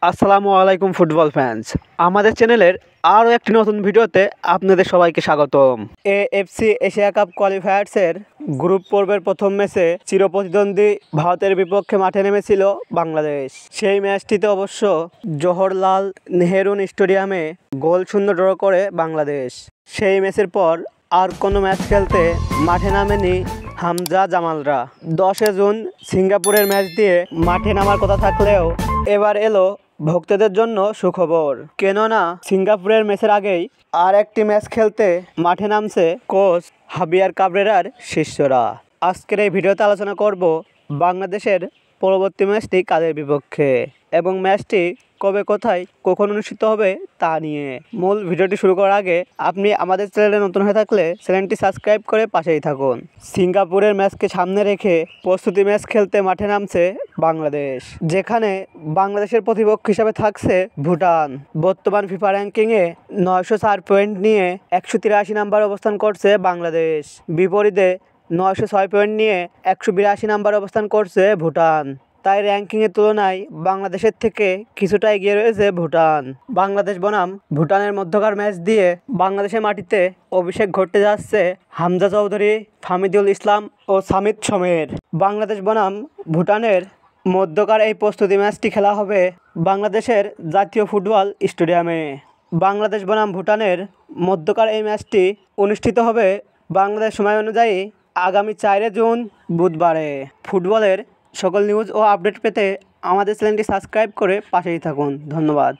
আসসালামু আলাইকুম football fans, আমাদের চ্যানেলের আরও একটি নতুন ভিডিওতে আপনাদের সবাইকে স্বাগতম। এএফসি এশিয়া কাপ কোয়ালিফায়ার্সের গ্রুপ পর্বের প্রথম ম্যাচে চিরপ্রতিদ্বন্দ্বী ভারতের বিপক্ষে মাঠে নেমেছিল বাংলাদেশ। সেই ম্যাচটিতে অবশ্য জওহরলাল নেহেরু স্টেডিয়ামে গোলশূন্য ড্র করে বাংলাদেশ। সেই ম্যাচের পর আর কোনো ম্যাচ খেলতে মাঠে নামেনি হামজা জামালরা। 10 জুন সিঙ্গাপুরের ম্যাচ দিয়ে মাঠে নামার কথা থাকলেও এবার এলো ভক্তদের জন্য সুখবর, কেননা সিঙ্গাপুরের ম্যাচের আগেই আর একটি ম্যাচ খেলতে মাঠে নামছে কোচ হাবিয়ার কাবরেরার শিষ্যরা। আজকের এই ভিডিওতে আলোচনা করব বাংলাদেশের পরবর্তী ম্যাচটি কাদের বিপক্ষে এবং ম্যাচটি কবে, কোথায়, কখন অনুষ্ঠিত হবে তা নিয়ে। মূল ভিডিওটি শুরু করার আগে আপনি আমাদের চ্যানেলে নতুন হয়ে থাকলে চ্যানেলটি সাবস্ক্রাইব করে পাশেই থাকুন। সিঙ্গাপুরের ম্যাচকে সামনে রেখে প্রস্তুতি ম্যাচ খেলতে মাঠে নামছে বাংলাদেশ, যেখানে বাংলাদেশের প্রতিপক্ষ হিসাবে থাকছে ভুটান। বর্তমান ফিফা র্যাঙ্কিংয়ে 904 পয়েন্ট নিয়ে 183 নাম্বার অবস্থান করছে বাংলাদেশ। বিপরীতে 906 পয়েন্ট নিয়ে 182 নাম্বার অবস্থান করছে ভুটান। তাই র্যাঙ্কিংয়ের তুলনায় বাংলাদেশের থেকে কিছুটা এগিয়ে রয়েছে ভুটান। বাংলাদেশ বনাম ভুটানের মধ্যকার ম্যাচ দিয়ে বাংলাদেশের মাটিতে অভিষেক ঘটতে যাচ্ছে হামজা চৌধুরী, ফামিদুল ইসলাম ও সামিদ শমের। বাংলাদেশ বনাম ভুটানের মধ্যকার এই প্রস্তুতি ম্যাচটি খেলা হবে বাংলাদেশের জাতীয় ফুটবল স্টেডিয়ামে। বাংলাদেশ বনাম ভুটানের মধ্যকার এই ম্যাচটি অনুষ্ঠিত হবে বাংলাদেশ সময় অনুযায়ী আগামী 4 জুন বুধবারে। ফুটবলের সকল নিউজ ও আপডেট পেতে আমাদের চ্যানেলটি সাবস্ক্রাইব করে পাশেই থাকুন। ধন্যবাদ।